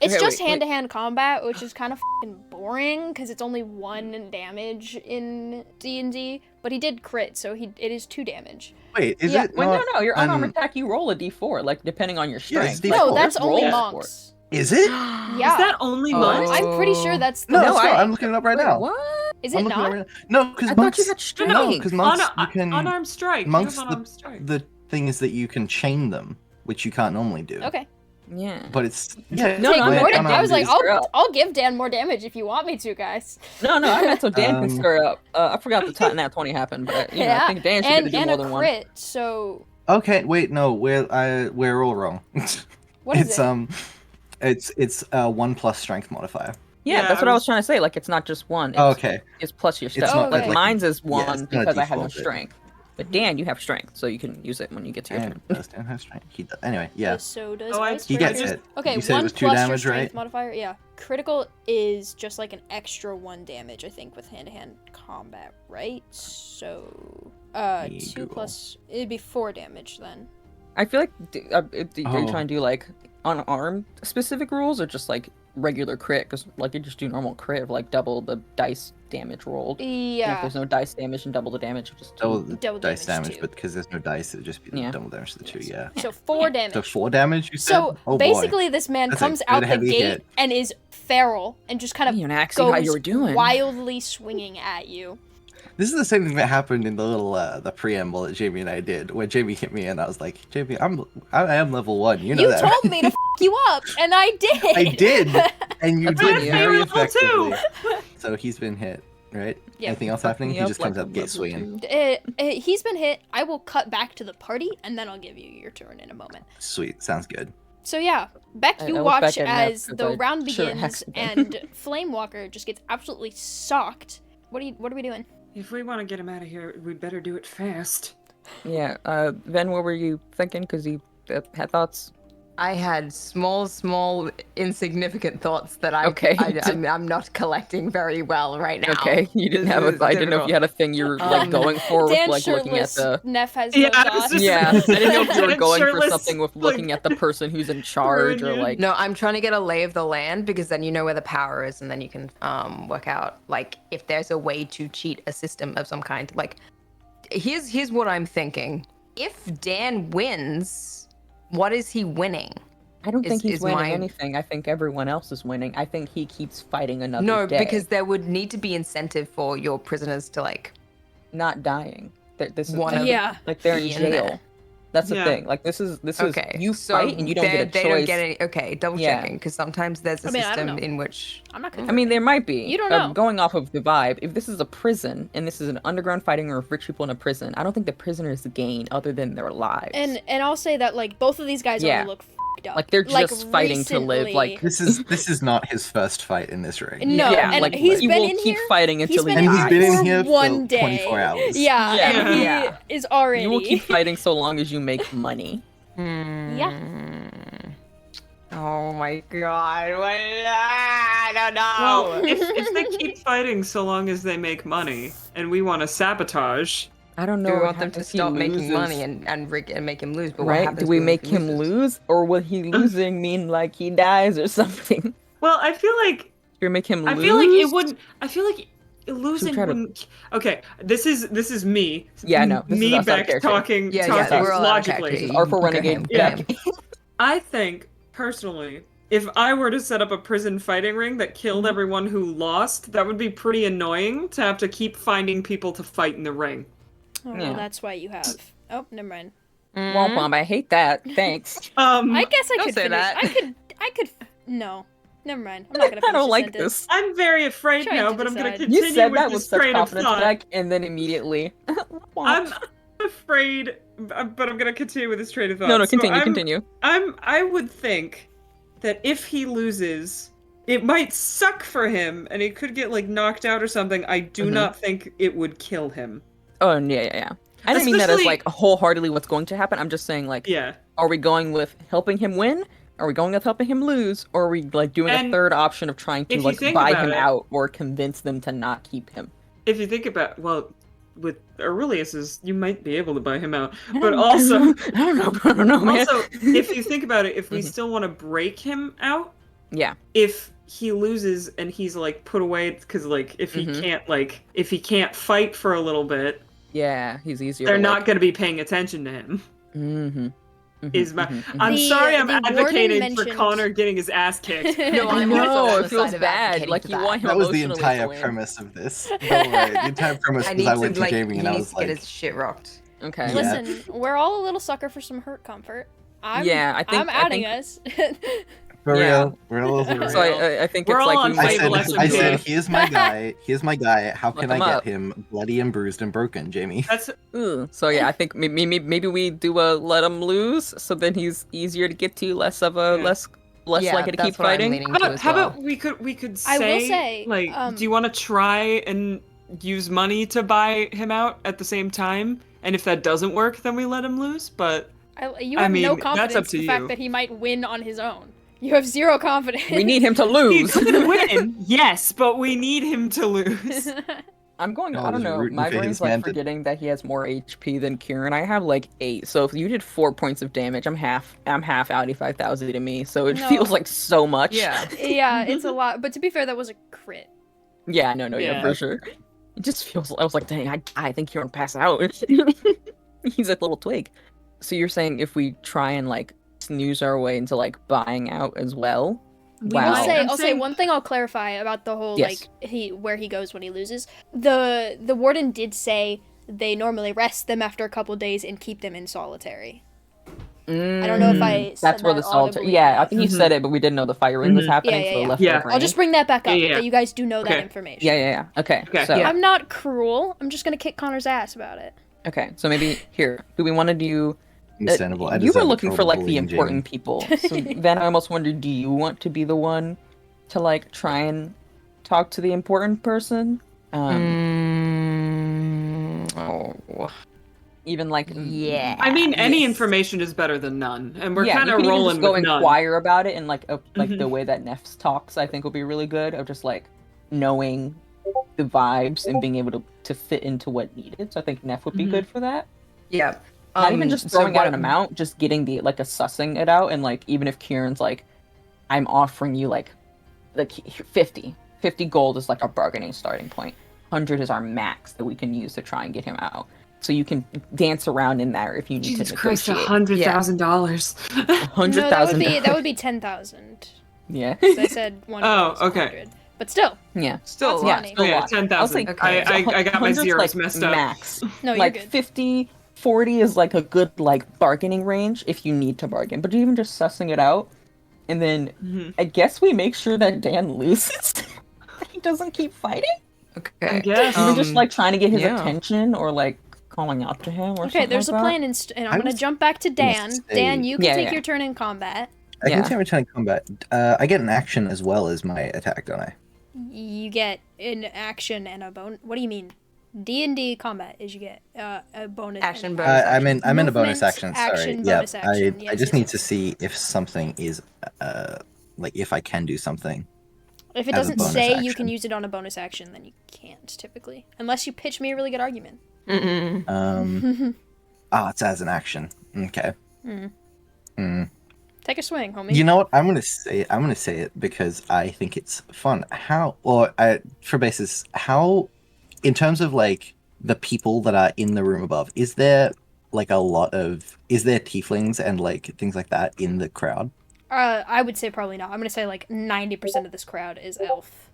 It's Okay, just wait. hand-to-hand combat, which is kind of f***ing boring because it's only 1 damage in D&D. But he did crit, so it is 2 damage. Wait, is Yeah, it Well, not? no, your unarmed attack, you roll a d4, like depending on your Yeah, it's strength. D4. No, Like, that's just only roll monks. Is it? Yeah. Is that only Oh. monks? I'm pretty sure that's the No, No, it's not. I- I'm looking it up right Wait, now. what? Is I'm it looking it not? up right now. No, because I monks. thought you had strength. No, because monks you can. unarmed strike. monks, You have unarmed strike. the thing is that you can chain them, which you can't normally do. Okay. Yeah. But it's yeah. No, Take no, more I da- meant I was like, unarmed is- I'll give Dan more damage if you want me to, guys. No, I meant so Dan can Um, stir up. I forgot the time that 20 happened, but you know, Yeah, I think Dan should and do and more a than one. crit. So Okay, wait, no, we're all wrong. what is it's it? it's a 1+ strength modifier. Yeah, Yeah, that's I what I was- was trying to say. Like, it's not just one. It's, Oh, okay. It's plus your It's stuff. not like like- mine's is yeah, one it's not a because I had no default, but- strength. But Dan, you have strength, so you can use it when you get to your And turn. does Dan have strength? He does. Anyway, yeah. So does Oh, Ice He gets Breaker. it. Okay, You said it 1 was 2 plus your damage, strength right? modifier. Yeah, critical is just like an extra 1 damage, I think, with hand-to-hand combat, right? So, Me 2 Google. plus it'd be 4 damage then. I feel like are you Oh. trying to do like unarmed specific rules or just like regular crit? Because like you just do normal crit of like double the dice damage rolled. And if Yeah. there's no dice damage and double the damage, just Double two. the Double dice damage, damage, too. but because there's no dice, it'd just be Yeah. double damage to the 2, yeah. So 4 damage. So 4 damage, you said? So Oh, boy. basically, this man That's a comes good out the heavy gate hit. and is feral and just kind of You know, actually how you goes were doing. wildly swinging at you. This is the same thing that happened in the little the preamble that Jamie and I did, when Jamie hit me and I was like, Jamie, I am level 1. You know You that. told me to f you up, and I did. I did, and you That's did right, you're very level 2. effectively. So he's been hit, right? Yeah. Anything else happening? He Yep, just comes like up, a gets level swinging. 2. He's been hit. I will cut back to the party, and then I'll give you your turn in a moment. Sweet, sounds good. So yeah, Beck, I you look watch back at Neff as 'cause the I round sure begins hexed him. and Flamewalker just gets absolutely socked. What are we doing? If we want to get him out of here, we better do it fast. Yeah. Ven, what were you thinking? Because you had thoughts. I had small, insignificant thoughts that Okay. I'm not collecting very well right now. Okay, you didn't This have a. is I didn't know if you had a thing you were like going for with Dan like looking at shirtless. the. Neff has Yeah, no I was thoughts. just- Yeah, I didn't know if you were Dan going for shirtless, something with like, looking at the person who's in charge or Ruin you. like. No, I'm trying to get a lay of the land because then you know where the power is, and then you can work out like if there's a way to cheat a system of some kind. Like, here's what I'm thinking: if Dan wins, what is he winning? I don't think is he's winning my- anything. I think everyone else is winning. I think he keeps fighting another No, day. because there would need to be incentive for your prisoners to like. not dying. This is One of- Yeah. like they're in be in jail. there. That's the Yeah. thing. Like this is Okay, you so fight and you don't get a they choice. don't get any. Okay, double Yeah. checking because sometimes there's a I mean, I don't system know. in which. I'm not gonna. I mean, there might be. You don't know. Going off of the vibe, if this is a prison and this is an underground fighting or rich people in a prison, I don't think the prisoners gain other than their lives. And I'll say that like both of these guys Yeah. already look f***ed up. Like, they're just fighting to live, like- recently- This is not his first fight in this ring. No, yeah, and like he's he been will in keep here. fighting until He's he been And he's dies. been in for here for 1 day. 24 hours. Yeah, Yeah. and he Yeah. is already. You will keep fighting so long as you make money. Yeah. Oh my god! I don't know. Well, if they keep fighting so long as they make money, and we want to sabotage, I don't know. Do we what want them to happens if he stop making loses, money and make him lose? But what right? happens Do we when make he him loses? lose, or will he losing mean like he dies or something? well, I feel like Do we make him lose? I feel like it wouldn't. I feel like losing try to- wouldn't. Okay, this is me. Yeah, no, this is me us out of back character. talking Yeah, talking we're all out of logically. character. Or for Go renegade ham, Yeah. ham. I think personally, if I were to set up a prison fighting ring that killed everyone who lost, that would be pretty annoying to have to keep finding people to fight in the ring. Oh, Yeah. well, that's why you have. Oh, never mind. Womp womp. I hate that. Thanks. I guess I Don't could say finish. that. I could. No, never mind. I'm not gonna. I Finish don't the like sentence. this. I'm very afraid Trying now, to but I'm gonna decide. continue You said with that this with such train of confidence, thought. Beck, and then immediately. I'm afraid, but I'm gonna continue with this train of thought. No, So continue, I'm- continue. I would think that if he loses, it might suck for him, and he could get like knocked out or something. I do Mhm. not think it would kill him. Oh yeah. I didn't mean that as Especially- like wholeheartedly what's going to happen. I'm just saying like, Yeah. are we going with helping him win? Are we going with helping him lose? Or are we like doing a And third option of trying to if you like think buy about him it- out or convince them to not keep him? If you think about, well, with Aurelius's, you might be able to buy him out, I but don't- also, I don't know, man. also, if you think about it, if we Mhm. still want to break him out, Yeah. if he loses and he's like put away, because like if he Mhm. can't like if he can't fight for a little bit, Yeah, he's easier. they're to, not going to be paying attention to him. Mm-hmm. Is my I'm The- sorry I'm the warden advocating for mentioned- Connor getting his ass kicked. No, I I'm also know, on it the feels side of bad. advocating Like for you that. want him That was the emotionally entire to win. premise of this. Don't worry. The entire premise I was need I to went to like Jamie he and I needs was to get like, his shit rocked. Okay. Yeah. Listen, we're all a little sucker for some hurt comfort. Yeah, I think- I'm I outing think- us. for Yeah. real? We're a little So I think We're it's all like on we I might table said, lesson I here. said, here's my guy. Here's my guy. How can I him get up. him bloody and bruised and broken, Jamie? That's Ooh, so yeah, I think maybe we do a let him lose, so then he's easier to get to, less of a Yeah. less Yeah, likely to that's keep what I'm fighting. leaning how to about, as how well. about we could say, I will say, like, do you want to try and use money to buy him out at the same time? And if that doesn't work, then we let him lose. But You have no that's confidence up to in the you. fact that he might win on his own. You have zero confidence. We need him to he lose. could win, yes, but we need him to lose. I'm going, No, I don't just know, rooting my for his brain's like man to- forgetting that he has more HP than Kieran. I have like 8, so if you did 4 points of damage, I'm half Audi 5000 to me, so it No. feels like so much. Yeah. Yeah, it's a lot. But to be fair, that was a crit. Yeah, no, yeah, Yeah. for sure. It just feels, I was like, dang, I think Kieran pass out. He's like little twig. So you're saying if we try and like snooze our way into like buying out as well? Wow. I'll say one thing I'll clarify about the whole Yes. where he goes when he loses. The warden did say they normally rest them after a couple days and keep them in solitary. I don't know if I said That's where that the solitary. audibly Yeah, I enough. think you said it, but we didn't know the firing was happening, Yeah, so it yeah. left Yeah. my brain. I'll just bring that back up, Yeah. that you guys do know that Okay. information. Yeah. Okay. Okay. So Yeah. I'm not cruel. I'm just gonna kick Connor's ass about it. okay, so maybe here. Do we want to do? Understandable. I You were deserve it looking for like the bullying important people. So then I almost wondered, do you want to be the one to like try and talk to the important person? Even like Yeah. I mean, any Yes. information is better than none, and we're yeah, kind you of can even rolling just go with none. inquire about it, and like like the Mhm. way that Neffs talks, I think will be really good. Of just like knowing the vibes and being able to fit into what needed. So I think Neff would be Mhm. good for that. Yeah. Not even just so throwing out what- an amount, just getting the like a sussing it out, and like even if Kieran's like, I'm offering you like 50 gold is like our bargaining starting point. 100 is our max that we can use to try and get him out. So you can dance around in there if you need Jesus to Christ, negotiate. $100,000. $100,000. No, that would be 10,000. Yeah. 'Cause I said one. Oh, was okay. 100. But still, Yeah. Still That's a lot. money. Oh, yeah, lot. 10,000. I'll say- I got my 100's, zeros like, messed up. Max. no, you're Like good. 50, 40 is like a good like bargaining range if you need to bargain. But even just sussing it out, and then Mhm. I guess we make sure that Dan loses. He doesn't keep fighting. Okay. I guess. Even just like trying to get his yeah. attention or like calling out to him or Okay, something there's like a that. plan, and I'm I gonna was jump back to gonna Dan. say- Dan, you can Yeah, take yeah. your turn in combat. I Yeah. can take return combat. I get an action as well as my attack, don't I? You get an action and a bonus. What do you mean? D&D combat is you get a bonus. Action and- bonus. I'm in a bonus Movement, action. Sorry. action, Yeah. bonus action. I Yes, just yes, need to yes. see if something is like if I can do something. If it as a doesn't bonus say you action. can use it on a bonus action, then you can't typically, unless you pitch me a really good argument. Mm-mm. It's as an action. Okay. Take a swing, homie. You know what? I'm gonna say it because I think it's fun. For basis, how, in terms of like the people that are in the room above, is there tieflings and like things like that in the crowd? I would say probably not. I'm gonna say like 90% of this crowd is elf,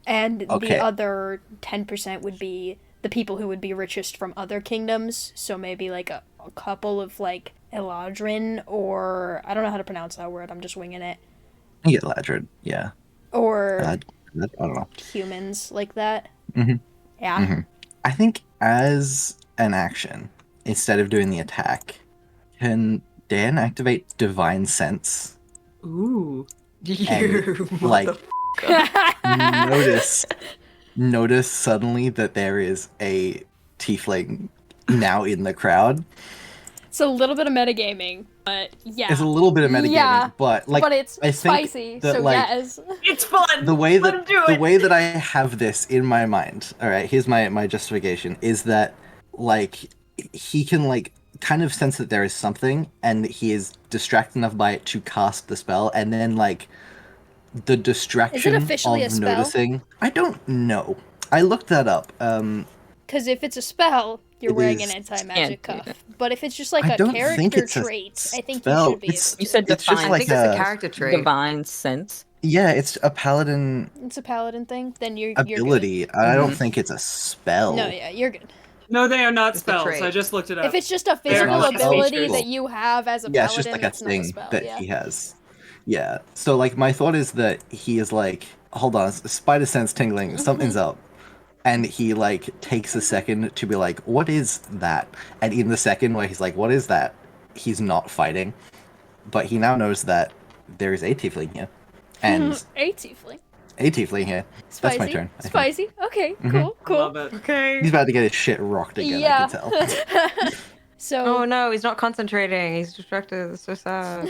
and Okay. the other 10% would be the people who would be richest from other kingdoms. So maybe like a couple of like Eladrin, or I don't know how to pronounce that word. I'm just winging it. I get Ladrid, yeah. Or I don't know. humans like that. Mhm. Yeah. Mhm. I think as an action, instead of doing the attack, can Dan activate Divine Sense Ooh. and like notice suddenly that there is a tiefling now in the crowd? It's a little bit of metagaming, but yeah. It's a little bit of metagaming, Yeah, but like but it's I think spicy, that, so like, yes. It's fun! the way Let that him do the it! way that I have this in my mind, all right, here's my justification, is that like he can like kind of sense that there is something, and he is distracted enough by it to cast the spell, and then like the distraction officially of a spell? noticing. I don't know. I looked that up. Because if it's a spell, you're It wearing is- an anti-magic Can't do cuff. But if it's just like I a don't think character it's a trait, I think spell. you should be It's- able to. You said It's just divine. I like think it's a a character trait. divine sense. Yeah, it's a paladin It's a paladin thing. Then you're ability. I don't Mhm. think it's a spell. Good. No, yeah, you're good. No, they are not It's a spells. trait. I just looked it up. If it's just a They're physical not ability spells. that you have as a Yeah, it's paladin, just like a that's not a thing spell. that Yeah. he has. Yeah. So like my thought is that he is like, hold on, spider sense tingling, something's up. And he like takes a second to be like, what is that? And in the second where he's like, what is that? He's not fighting. But he now knows that there is a tiefling here. And A tiefling. A tiefling here. That's my Spicy. turn. I think. Spicy. Okay, Mhm. cool. Love it. Okay. He's about to get his shit rocked again, I Yeah. can tell. So Oh no, he's not concentrating. He's distracted. It's so sad.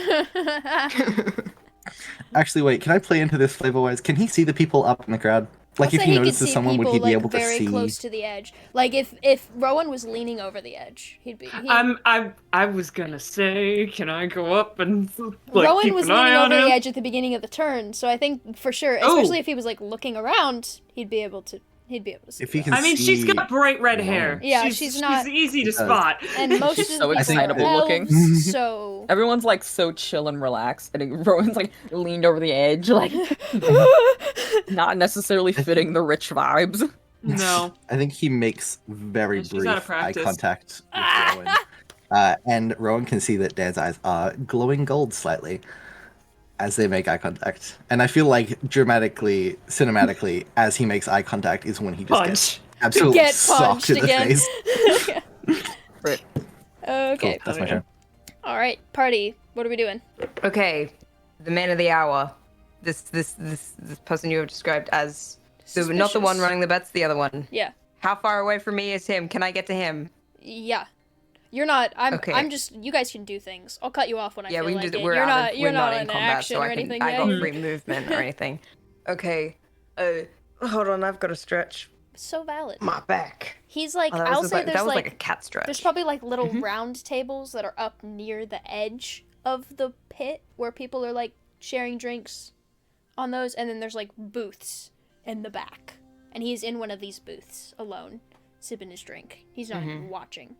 Actually, wait, can I play into this flavor-wise? Can he see the people up in the crowd? Like, I'll if say he he could notices see someone, would people he be like able to very see? close to the edge. Like if Rowan was leaning over the edge, he'd be. I was gonna say, can I go up and like Rowan keep was an eye leaning on over him? the edge at the beginning of the turn, so I think for sure, Oh. especially if he was like looking around, he'd be able to. He'd be able to see. If he that. can I mean, she's see got bright red hair. Rowan. Yeah, she's not- easy to She does. spot. And most She's of so the people excitable are looking. elves, so. Everyone's like so chill and relaxed, and Rowan's like leaned over the edge, like not necessarily fitting the rich vibes. No. I think he makes very She's out of brief eye practice. contact with Rowan. And Rowan can see that Dan's eyes are glowing gold slightly as they make eye contact. And I feel like dramatically, cinematically, as he makes eye contact is when he just gets Punch. absolutely Get socked punched in the again. face. Right. Okay. Cool, that's my Okay. turn. All right, party. What are we doing? Okay, the man of the hour. This person you have described as not the one Suspicious. running the bets, the other one. Yeah. How far away from me is him? Can I get to him? Yeah. You're not. I'm. Okay. I'm just. You guys can do things. I'll cut you off when I Yeah, feel we can like do. it. We're You're out not. of, You're we're not not in in combat, action so or I can. anything. I Yeah. got free movement or anything. Okay. Hold on. I've got to stretch So valid. my back. He's like. Oh, that I'll was say like, there's that was like. like a cat stretch. There's probably like little round tables that are up near the edge of the pit where people are like sharing drinks on those, and then there's like booths in the back, and he's in one of these booths alone, sipping his drink. He's not watching.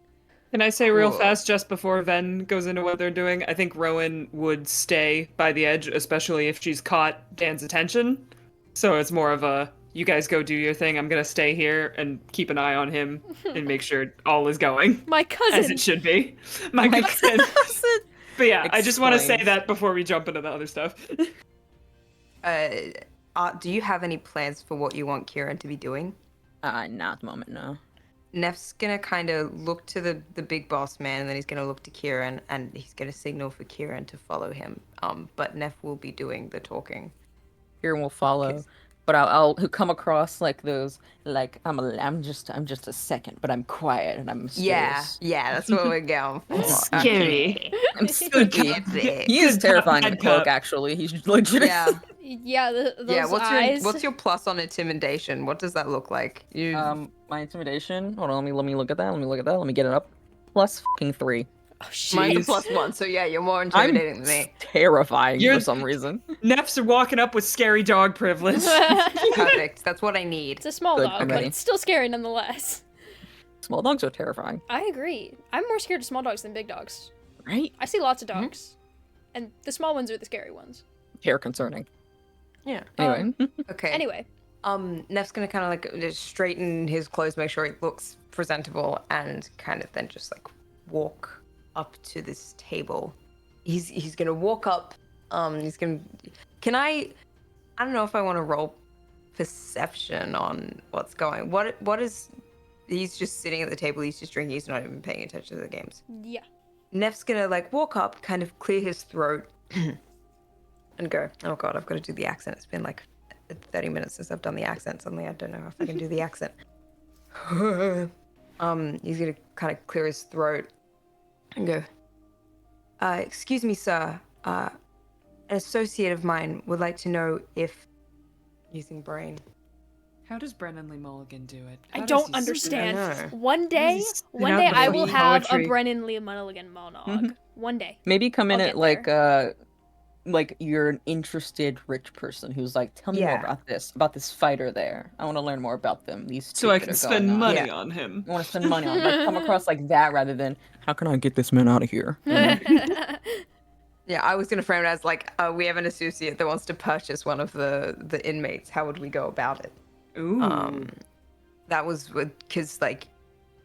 Can I say real Cool. fast, just before Ven goes into what they're doing? I think Rowan would stay by the edge, especially if she's caught Dan's attention. So it's more of a, you guys go do your thing, I'm gonna stay here and keep an eye on him and make sure all is going My as cousin. it should be. My cousin. But yeah, I just want to say Explains. that before we jump into the other stuff. Do you have any plans for what you want Kieran to be doing? Not at the moment, no. Neff's gonna kind of look to the big boss man, and then he's gonna look to Kieran, and he's gonna signal for Kieran to follow him. But Neff will be doing the talking. Kieran will follow, Okay. but I'll come across like those, like I'm just a second, but I'm quiet and I'm mysterious. Yeah, that's what we're going for. Scary. I'm spooky. Okay. He is Good terrifying cup, in bad cloak, cup. actually. He's legit. Yeah, Yeah. Those yeah. eyes. What's your plus on intimidation? What does that look like? My intimidation. Hold on, let me look at that. Let me get it up. Plus fucking 3. Oh shit. Mine's a +1, so yeah, you're more intimidating than me. Terrifying You're- for some reason. Neffs are walking up with scary dog privilege. Perfect. That's what I need. It's a small Good, dog, I'm but ready. it's still scary nonetheless. Small dogs are terrifying, I agree. I'm more scared of small dogs than big dogs. right? I see lots of dogs, and the small ones are the scary ones. Hair concerning. Yeah. Anyway, Okay. Anyway, Neff's gonna kind of like just straighten his clothes, make sure he looks presentable, and kind of then just like walk up to this table. He's gonna walk up. He's gonna. Can I don't know if I want to roll perception on what's going. What is? He's just sitting at the table. He's just drinking. He's not even paying attention to the games. yeah. Neff's gonna like walk up, kind of clear his throat, and go. Oh god, I've got to do the accent. It's been like 30 minutes since I've done the accent. Suddenly I don't know if I can do the accent. He's gonna kind of clear his throat and go. Excuse me, sir. An associate of mine would like to know if using brain. How does Brennan Lee Mulligan do it? I How does don't he spit understand. I know. One day, he spit one out day the I will fucking have poetry? a Brennan Lee Mulligan monologue. One day. maybe come in I'll at get like you're an interested rich person who's like, tell me more Yeah. about this fighter there. I want to learn more about them. These two So I that can are going spend on. money Yeah. on him. I want to spend money on. Like, come across like that rather than how can I get this man out of here? Yeah, I was gonna frame it as like, we have an associate that wants to purchase one of the inmates. How would we go about it? Ooh. That was because like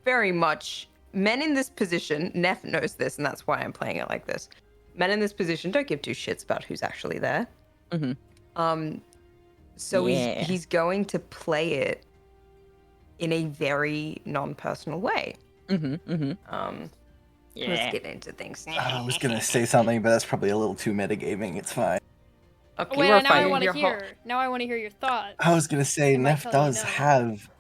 very much men in this position. Neff knows this, and that's why I'm playing it like this. Men in this position don't give two shits about who's actually there. Mhm. So Yeah. he's going to play it in a very non-personal way. Let's get into things. I was gonna say something, but that's probably a little too metagaming. It's fine. Okay, Wait, we're now I fighting. want to Your hear. Now I want to hear your thoughts. I was gonna say, I might Neff tell you does no. have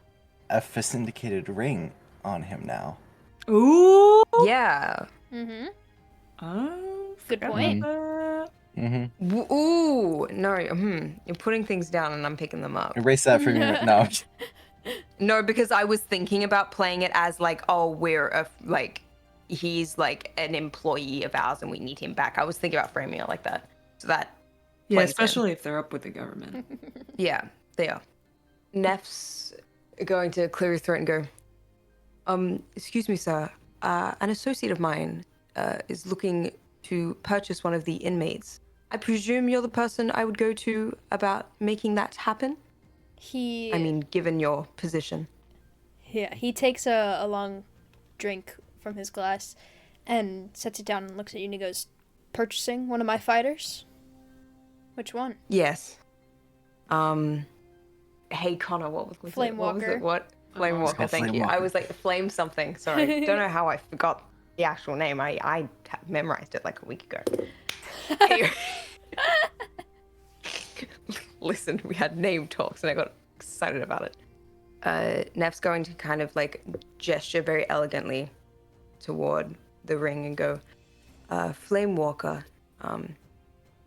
a syndicated ring on him now. Ooh. Yeah. Mm-hmm. Oh, Good forgot point. about that. Mm-hmm. Ooh, no. You're putting things down and I'm picking them up. Erase that from your... No. No, because I was thinking about playing it as like, oh, he's like an employee of ours and we need him back. I was thinking about framing it like that. So that Yeah, plays in. especially if they're up with the government. Yeah, they are. Neff's going to clear his throat and go, excuse me, sir. An associate of mine is looking to purchase one of the inmates. I presume you're the person I would go to about making that happen? I mean, given your position. Yeah, he takes a long drink from his glass and sets it down and looks at you and he goes, purchasing one of my fighters? Which one? Yes. Hey, Connor, what was it? Flame What was Walker. it? What? Flame Oh, it's Walker, called thank Flame you. I Walker. was like, flame something. Sorry. Don't know how I forgot the actual name. I memorized it like a week ago. Anyway. Listen, we had name talks and I got excited about it. Neff's going to kind of like gesture very elegantly toward the ring and go, Flame Walker,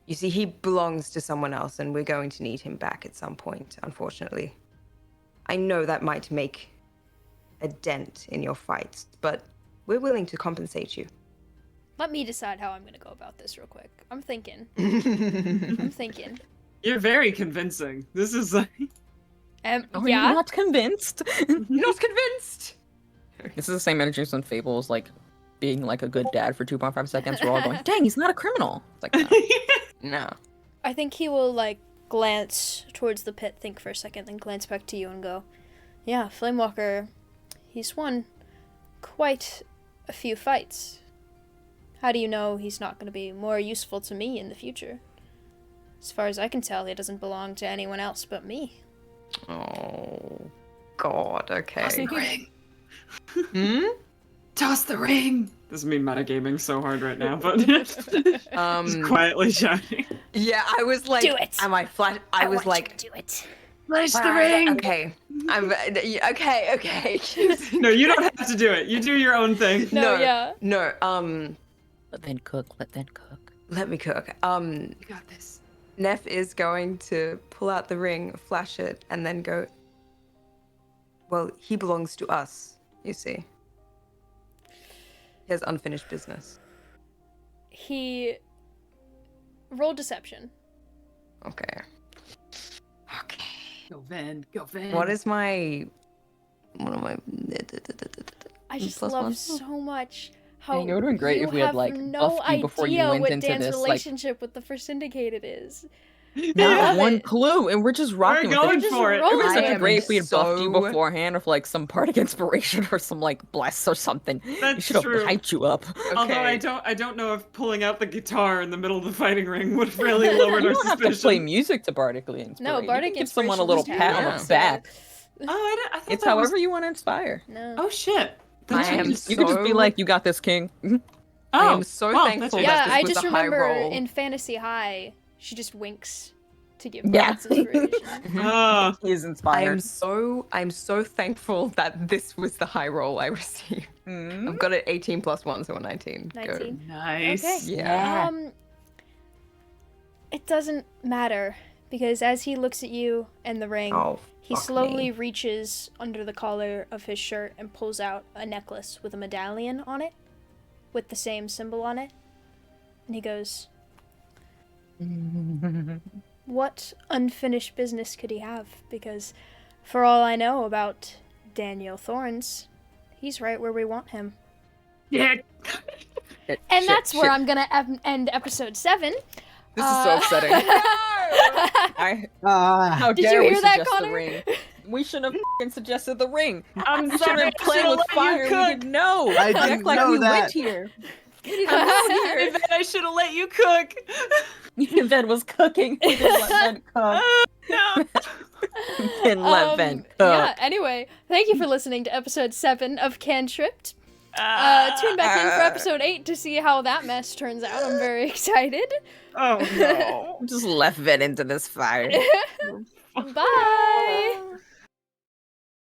you see, he belongs to someone else and we're going to need him back at some point, unfortunately. I know that might make a dent in your fights, but we're willing to compensate you. Let me decide how I'm going to go about this real quick. I'm thinking. I'm thinking. You're very convincing. This is like... Are you Yeah? not convinced? Not convinced! This is the same energy as when Fable was like being like a good dad for 2.5 seconds. We're all going, dang, he's not a criminal. It's like, no. No. I think he will, like, glance towards the pit, think for a second, then glance back to you and go, yeah, Flamewalker, he's won quite a few fights. How do you know he's not going to be more useful to me in the future? As far as I can tell, he doesn't belong to anyone else but me. Oh, God, okay. ring. Hmm? Toss the ring. This is me metagaming so hard right now, but just quietly shouting. Yeah, I was like, Do it. am I flat? I was like, do it. Flash the "Wow, ring. Okay, okay. No, you don't have to do it. You do your own thing. No, yeah. No, Let them cook, let them cook. let me cook. You got this. Neff is going to pull out the ring, flash it, and then go, well, he belongs to us, you see. He has unfinished business. He rolled deception. Okay. Okay. Go Van. Go Van. What am I? I just Plus love one? so much how Dang, it would've been great you if we had, have like, no buffed you before you idea went what into Dan's this, like- relationship with the First Syndicated is. Not love one it. clue, and we're just rocking with going it. Just for it. It would be rolling. such I a am great if we had buffed you so- beforehand with like some bardic inspiration or some like bless or something. We That's should have true. hyped you up. Although I don't know if pulling out the guitar in the middle of the fighting ring would have really lowered You our don't have to play suspicion. music to bardically inspire. No, You bardic can give someone a inspiration little just pat on happens, the back. Oh, I thought It's that was... however you want to inspire. No. Oh shit. Then I she am just- You could just be So- like, "You got this, King." I Oh, am so well, thankful that's- Yeah, that this I was just a high remember roll. in Fantasy High, she just winks to give Yeah. Bardic inspiration. Ah. He is I'm inspired. so thankful that this was the high roll I received. Mm. I've got it 18 plus 1, so a 19. Go. 19. Nice. Okay. Yeah. It doesn't matter because as he looks at you and the ring, Oh, he fuck slowly me. reaches under the collar of his shirt and pulls out a necklace with a medallion on it, with the same symbol on it. And he goes, what unfinished business could he have? Because for all I know about Daniel Thorns, he's right where we want him. Yeah. Shit, And shit, that's where shit. I'm gonna end episode 7. This is so upsetting. How Did dare you we hear that, suggest Connor? the ring? We shouldn't have f***ing suggested the ring. I'm We should sorry. have I played should've with let you fire. We cook. didn't know. I We didn't act like know we that. went here. Sorry, Van, I should have let you cook. Ben was cooking. We didn't let Ben cook. No. Didn't let Ben cook. Yeah, anyway, thank you for listening to episode 7 of Cantripped. Tune back in for episode 8 to see how that mess turns out. I'm very excited. Oh no. Just left Ven into this fire. Bye!